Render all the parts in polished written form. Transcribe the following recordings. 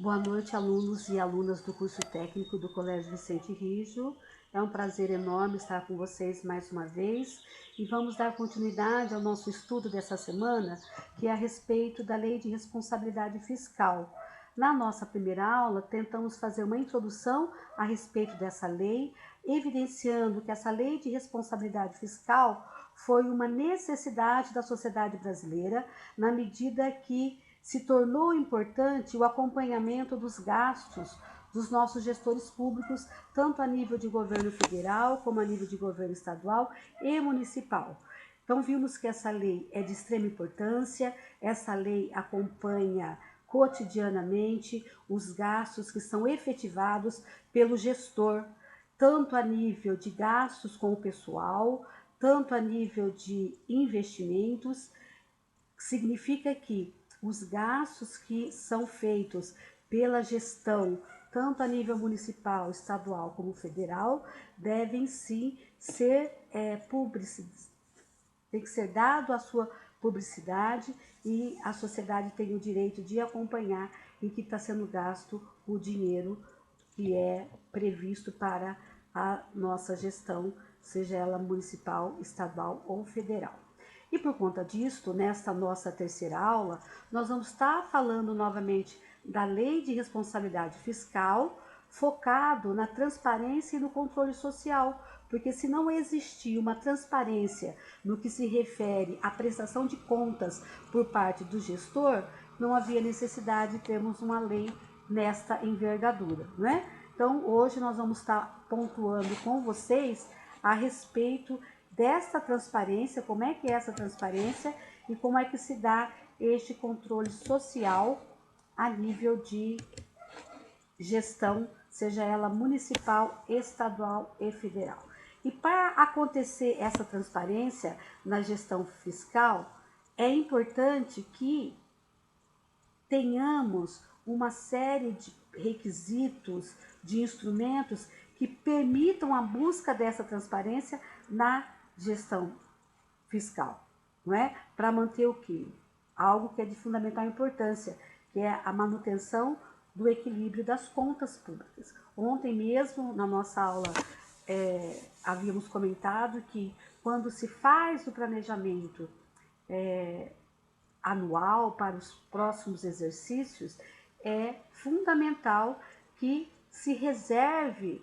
Boa noite, alunos e alunas do curso técnico do Colégio Vicente Rijo. É um prazer enorme estar com vocês mais uma vez e vamos dar continuidade ao nosso estudo dessa semana, que é a respeito da Lei de Responsabilidade Fiscal. Na nossa primeira aula, tentamos fazer uma introdução a respeito dessa lei, evidenciando que essa Lei de Responsabilidade Fiscal foi uma necessidade da sociedade brasileira, na medida que se tornou importante o acompanhamento dos gastos dos nossos gestores públicos, tanto a nível de governo federal, como a nível de governo estadual e municipal. Então, vimos que essa lei é de extrema importância, essa lei acompanha cotidianamente os gastos que são efetivados pelo gestor, tanto a nível de gastos com o pessoal, tanto a nível de investimentos. Significa que os gastos que são feitos pela gestão, tanto a nível municipal, estadual como federal, devem sim ser publicizados. Tem que ser dado a sua publicidade e a sociedade tem o direito de acompanhar em que está sendo gasto o dinheiro que é previsto para a nossa gestão, seja ela municipal, estadual ou federal. E por conta disto, nesta nossa terceira aula, nós vamos estar falando novamente da Lei de Responsabilidade Fiscal, focado na transparência e no controle social, porque se não existir uma transparência no que se refere à prestação de contas por parte do gestor, não havia necessidade de termos uma lei nesta envergadura, né? Então, hoje nós vamos estar pontuando com vocês a respeito dessa transparência, como é que é essa transparência e como é que se dá este controle social a nível de gestão, seja ela municipal, estadual e federal. E para acontecer essa transparência na gestão fiscal, é importante que tenhamos uma série de requisitos, de instrumentos que permitam a busca dessa transparência na gestão fiscal, não é? Para manter o quê? Algo que é de fundamental importância, que é a manutenção do equilíbrio das contas públicas. Ontem mesmo, na nossa aula, havíamos comentado que quando se faz o planejamento anual para os próximos exercícios, é fundamental que se reserve,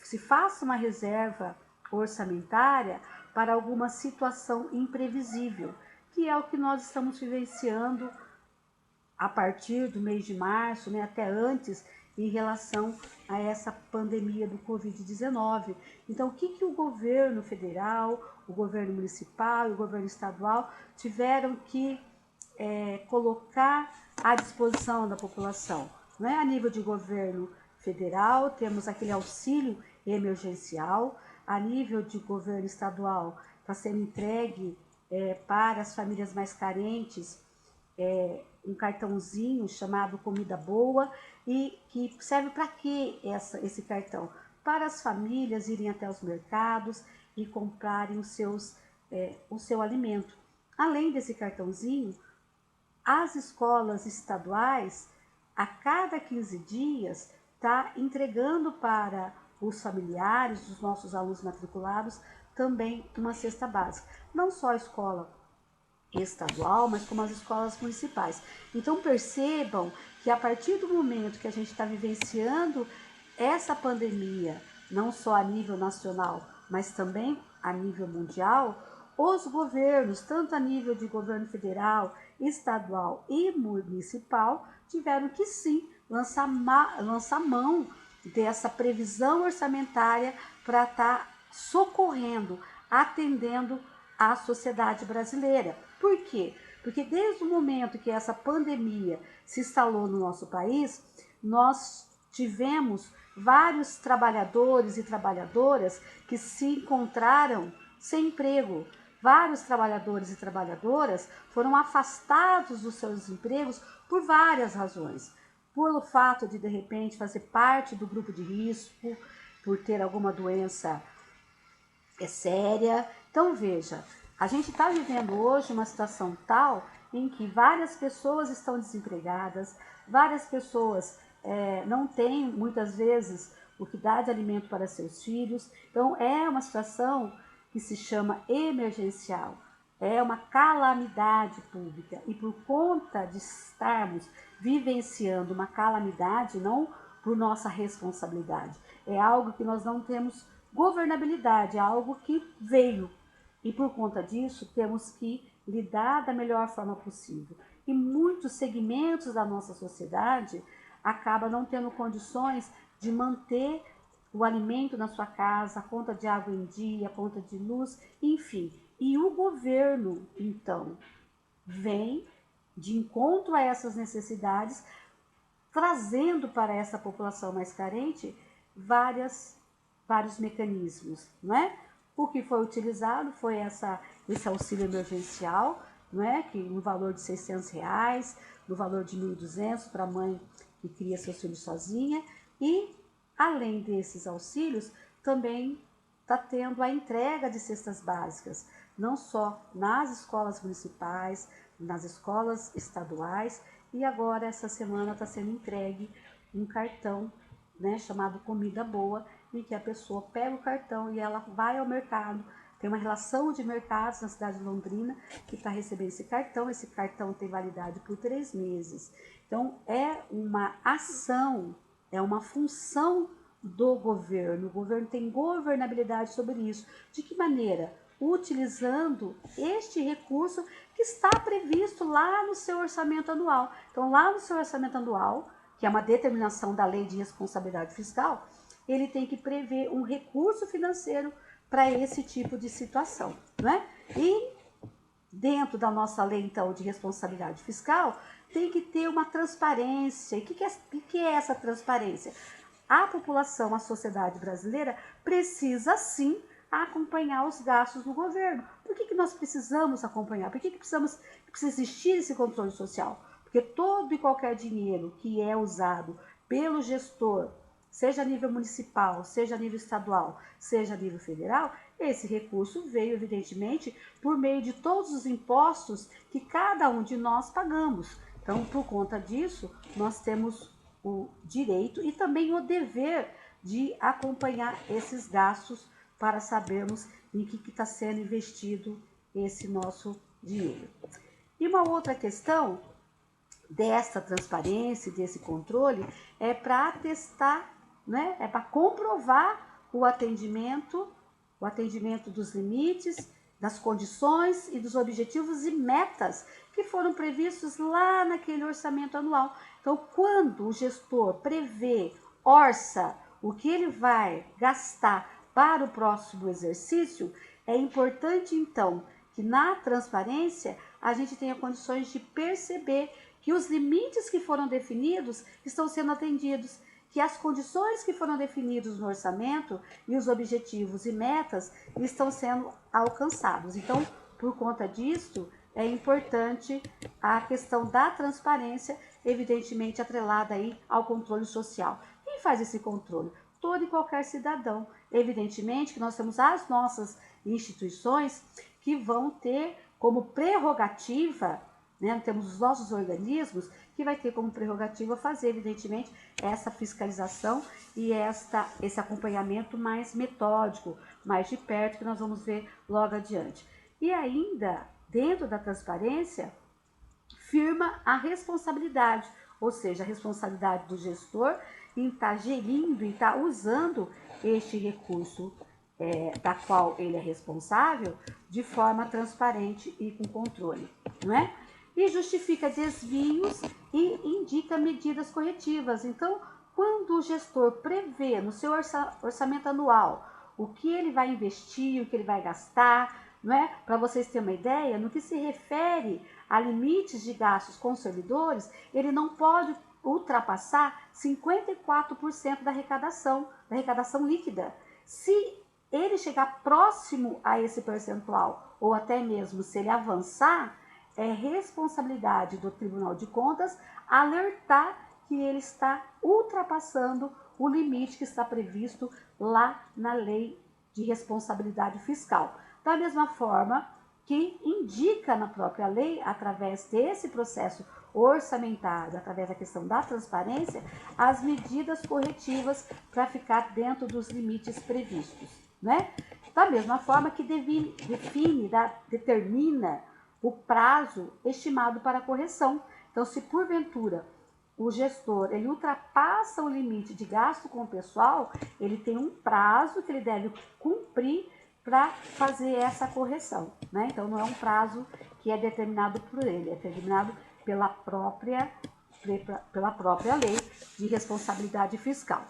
se faça uma reserva orçamentária para alguma situação imprevisível, que é o que nós estamos vivenciando a partir do mês de março, né, até antes, em relação a essa pandemia do Covid-19. Então, o que o governo federal, o governo municipal e o governo estadual tiveram que colocar à disposição da população? Não é? A nível de governo federal, temos aquele auxílio emergencial, a nível de governo estadual está sendo entregue para as famílias mais carentes um cartãozinho chamado Comida Boa, e que serve para que esse cartão? Para as famílias irem até os mercados e comprarem o seu alimento. Além desse cartãozinho, as escolas estaduais, a cada 15 dias, está entregando para os familiares dos nossos alunos matriculados também uma cesta básica. Não só a escola estadual, mas como as escolas municipais. Então percebam que a partir do momento que a gente está vivenciando essa pandemia, não só a nível nacional, mas também a nível mundial, os governos, tanto a nível de governo federal, estadual e municipal, tiveram que sim lançar mão dessa previsão orçamentária para estar socorrendo, atendendo a sociedade brasileira. Por quê? Porque desde o momento que essa pandemia se instalou no nosso país, nós tivemos vários trabalhadores e trabalhadoras que se encontraram sem emprego. Vários trabalhadores e trabalhadoras foram afastados dos seus empregos por várias razões. Pelo fato de repente, fazer parte do grupo de risco, por ter alguma doença séria. Então, veja, a gente está vivendo hoje uma situação tal em que várias pessoas estão desempregadas, várias pessoas não têm, muitas vezes, o que dá de alimento para seus filhos. Então, é uma situação que se chama emergencial, é uma calamidade pública. E por conta de estarmos vivenciando uma calamidade, não por nossa responsabilidade, é algo que nós não temos governabilidade, é algo que veio. E por conta disso, temos que lidar da melhor forma possível. E muitos segmentos da nossa sociedade acabam não tendo condições de manter o alimento na sua casa, a conta de água em dia, a conta de luz, enfim. E o governo, então, vem de encontro a essas necessidades, trazendo para essa população mais carente vários mecanismos, não é? O que foi utilizado foi esse auxílio emergencial, não é? Que no valor de R$600, no valor de 1.200 para a mãe que cria seus filhos sozinha. E, além desses auxílios, também está tendo a entrega de cestas básicas, não só nas escolas municipais, nas escolas estaduais, e agora essa semana está sendo entregue um cartão, né, chamado Comida Boa, em que a pessoa pega o cartão e ela vai ao mercado. Tem uma relação de mercados na cidade de Londrina que está recebendo esse cartão tem validade por 3 meses. Então, é uma ação, é uma função do governo. O governo tem governabilidade sobre isso. De que maneira? Utilizando este recurso que está previsto lá no seu orçamento anual. Então, lá no seu orçamento anual, que é uma determinação da Lei de Responsabilidade Fiscal, ele tem que prever um recurso financeiro para esse tipo de situação, não é? E dentro da nossa lei, então, de responsabilidade fiscal, tem que ter uma transparência. E o que é essa transparência? A população, a sociedade brasileira precisa, sim, acompanhar os gastos do governo. Por que nós precisamos acompanhar? Por que precisa existir esse controle social? Porque todo e qualquer dinheiro que é usado pelo gestor, seja a nível municipal, seja a nível estadual, seja a nível federal, esse recurso veio, evidentemente, por meio de todos os impostos que cada um de nós pagamos. Então, por conta disso, nós temos o direito e também o dever de acompanhar esses gastos para sabermos em que está sendo investido esse nosso dinheiro. E uma outra questão dessa transparência, desse controle, é para atestar, né? É para comprovar o atendimento dos limites, das condições e dos objetivos e metas que foram previstos lá naquele orçamento anual. Então, quando o gestor prevê, orça o que ele vai gastar para o próximo exercício, é importante, então, que na transparência a gente tenha condições de perceber que os limites que foram definidos estão sendo atendidos, que as condições que foram definidas no orçamento e os objetivos e metas estão sendo alcançados. Então, por conta disso, é importante a questão da transparência, evidentemente atrelada aí ao controle social. Quem faz esse controle? Todo e qualquer cidadão. Evidentemente que nós temos as nossas instituições que vão ter como prerrogativa, né, temos os nossos organismos que vai ter como prerrogativa fazer, evidentemente, essa fiscalização e esse acompanhamento mais metódico, mais de perto, que nós vamos ver logo adiante. E ainda, dentro da transparência, firma a responsabilidade, ou seja, a responsabilidade do gestor em estar gerindo e estar usando este recurso da qual ele é responsável de forma transparente e com controle, não é? E justifica desvios e indica medidas corretivas. Então, quando o gestor prevê no seu orçamento anual o que ele vai investir, o que ele vai gastar, não é? Para vocês terem uma ideia, no que se refere a limites de gastos com servidores, ele não pode ultrapassar 54% da arrecadação líquida. Se ele chegar próximo a esse percentual, ou até mesmo se ele avançar, é responsabilidade do Tribunal de Contas alertar que ele está ultrapassando o limite que está previsto lá na Lei de Responsabilidade Fiscal. Da mesma forma que indica na própria lei, através desse processo orçamentário, através da questão da transparência, as medidas corretivas para ficar dentro dos limites previstos, né? Da mesma forma que determina o prazo estimado para a correção. Então, se porventura o gestor ele ultrapassa o limite de gasto com o pessoal, ele tem um prazo que ele deve cumprir para fazer essa correção, né? Então, não é um prazo que é determinado por ele, é determinado pela própria lei de responsabilidade fiscal.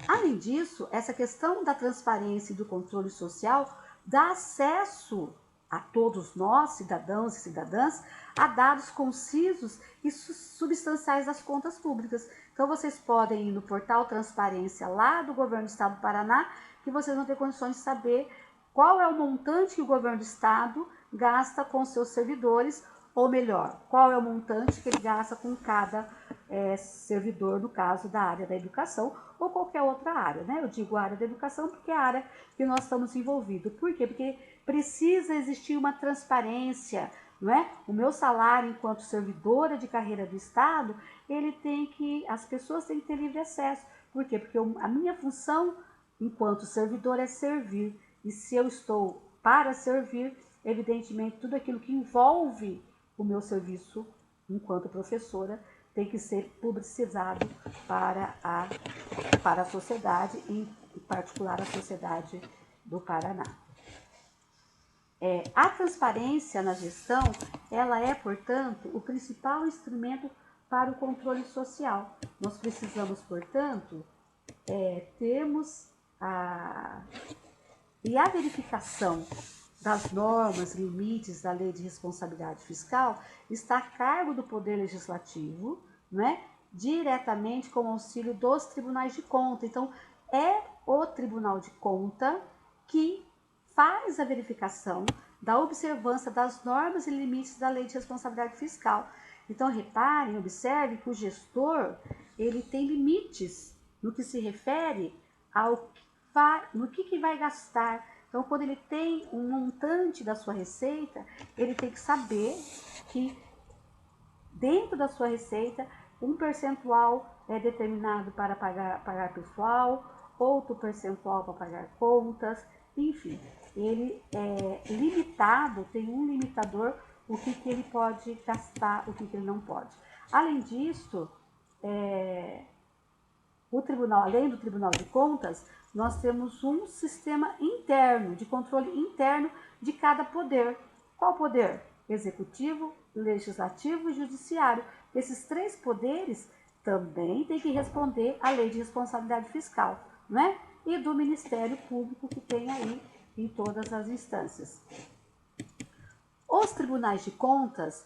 Além disso, essa questão da transparência e do controle social dá acesso a todos nós, cidadãos e cidadãs, a dados concisos e substanciais das contas públicas. Então, vocês podem ir no portal Transparência lá do Governo do Estado do Paraná, que vocês vão ter condições de saber qual é o montante que o Governo do Estado gasta com seus servidores, ou melhor, qual é o montante que ele gasta com cada servidor, no caso da área da educação, ou qualquer outra área, né? Eu digo área da educação porque é a área que nós estamos envolvidos. Por quê? Porque precisa existir uma transparência, não é? O meu salário enquanto servidora de carreira do Estado, as pessoas têm que ter livre acesso. Por quê? Porque a minha função enquanto servidor é servir. E se eu estou para servir, evidentemente, tudo aquilo que envolve o meu serviço enquanto professora tem que ser publicizado para a sociedade, em particular a sociedade do Paraná. A transparência na gestão, ela é, portanto, o principal instrumento para o controle social. Nós precisamos, portanto, termos a verificação das normas, limites da Lei de Responsabilidade Fiscal está a cargo do Poder Legislativo, né, diretamente com o auxílio dos tribunais de conta. Então, é o Tribunal de Conta que faz a verificação da observância das normas e limites da Lei de Responsabilidade Fiscal. Então, reparem, observem que o gestor ele tem limites no que se refere no que vai gastar. Então, quando ele tem um montante da sua receita, ele tem que saber que dentro da sua receita, um percentual é determinado para pagar pessoal, outro percentual para pagar contas, enfim, ele é limitado, tem um limitador, o que ele pode gastar, o que ele não pode. Além disso, além do Tribunal de Contas, nós temos um sistema interno, de controle interno de cada poder. Qual poder? Executivo, legislativo e judiciário. Esses três poderes também têm que responder à Lei de Responsabilidade Fiscal, né? E do Ministério Público, que tem aí em todas as instâncias. Os tribunais de contas,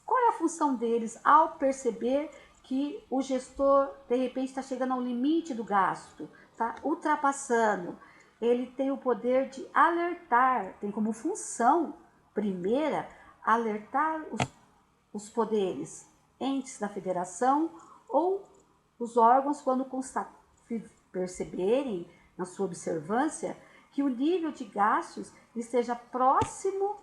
qual é a função deles ao perceber que o gestor, de repente, está chegando ao limite do gasto, está ultrapassando? Ele tem o poder de alertar, tem como função primeira alertar os poderes, entes da federação ou os órgãos quando perceberem, na sua observância, que o nível de gastos esteja próximo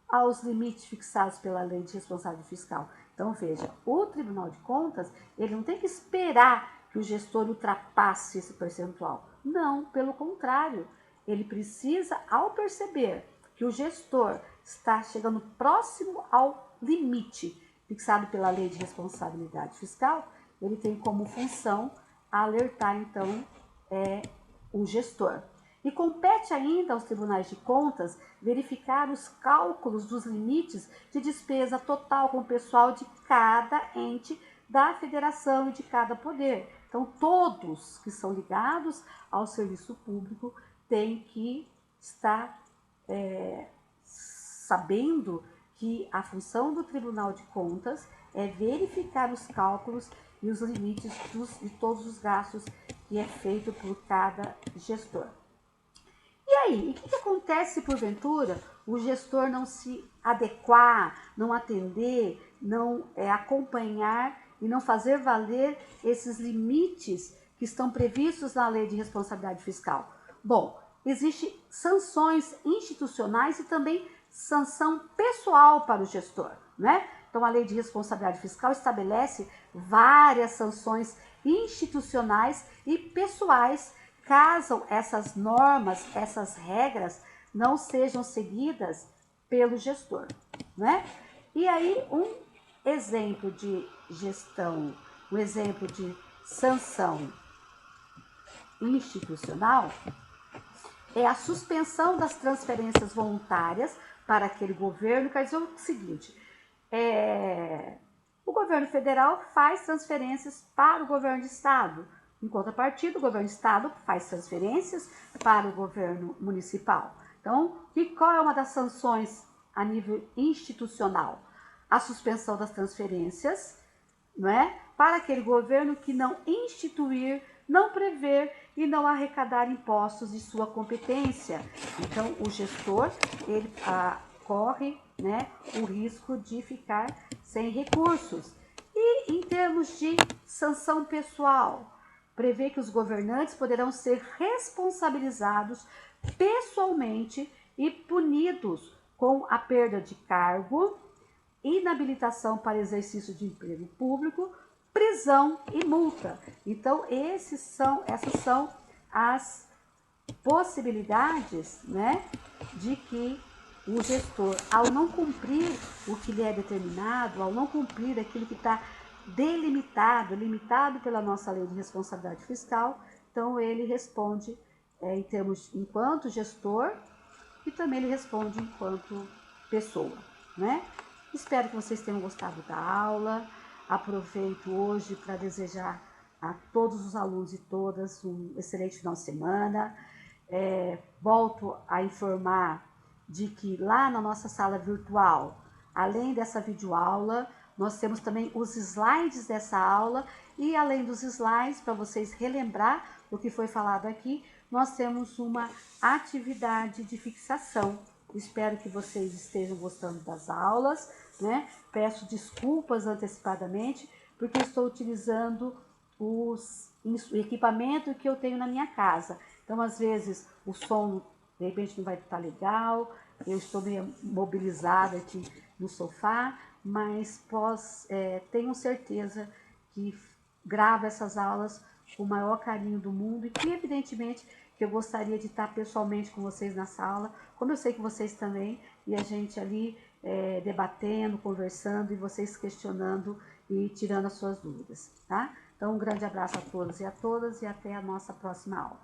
aos limites fixados pela Lei de Responsabilidade Fiscal. Então, veja, o Tribunal de Contas, ele não tem que esperar que o gestor ultrapasse esse percentual. Não, pelo contrário, ele precisa, ao perceber que o gestor está chegando próximo ao limite fixado pela Lei de Responsabilidade Fiscal, ele tem como função alertar, então, o gestor. E compete ainda aos tribunais de contas verificar os cálculos dos limites de despesa total com o pessoal de cada ente da federação e de cada poder. Então, todos que são ligados ao serviço público têm que estar sabendo que a função do Tribunal de Contas é verificar os cálculos e os limites de todos os gastos que é feito por cada gestor. E aí, o que acontece se porventura o gestor não se adequar, não atender, não acompanhar e não fazer valer esses limites que estão previstos na Lei de Responsabilidade Fiscal? Bom, existem sanções institucionais e também sanção pessoal para o gestor, né? Então, a Lei de Responsabilidade Fiscal estabelece várias sanções institucionais e pessoais caso essas normas, essas regras não sejam seguidas pelo gestor, né? E aí, um exemplo de gestão, um exemplo de sanção institucional é a suspensão das transferências voluntárias para aquele governo. Quer dizer o seguinte, o governo federal faz transferências para o governo de estado, em contrapartida, o governo de estado faz transferências para o governo municipal. Então, qual é uma das sanções a nível institucional? A suspensão das transferências, não é? Para aquele governo que não instituir, não prever e não arrecadar impostos de sua competência. Então, o gestor, ele corre, né, o risco de ficar sem recursos. E em termos de sanção pessoal, prevê que os governantes poderão ser responsabilizados pessoalmente e punidos com a perda de cargo, inabilitação para exercício de emprego público, prisão e multa. Então, essas são as possibilidades, né, de que o gestor, ao não cumprir o que lhe é determinado, ao não cumprir aquilo que está limitado pela nossa Lei de Responsabilidade Fiscal, então ele responde em termos enquanto gestor e também ele responde enquanto pessoa, né? Espero que vocês tenham gostado da aula. Aproveito hoje para desejar a todos os alunos e todas um excelente final de semana. Volto a informar de que lá na nossa sala virtual, além dessa videoaula, nós temos também os slides dessa aula e além dos slides, para vocês relembrar o que foi falado aqui, nós temos uma atividade de fixação. Espero que vocês estejam gostando das aulas, né? Peço desculpas antecipadamente, porque estou utilizando o equipamento que eu tenho na minha casa. Então, às vezes, o som, de repente, não vai estar legal, eu estou meio mobilizada aqui no sofá, mas tenho certeza que gravo essas aulas com o maior carinho do mundo e que, evidentemente, que eu gostaria de estar pessoalmente com vocês na sala, como eu sei que vocês também, e a gente ali debatendo, conversando e vocês questionando e tirando as suas dúvidas, tá? Então, um grande abraço a todos e a todas e até a nossa próxima aula.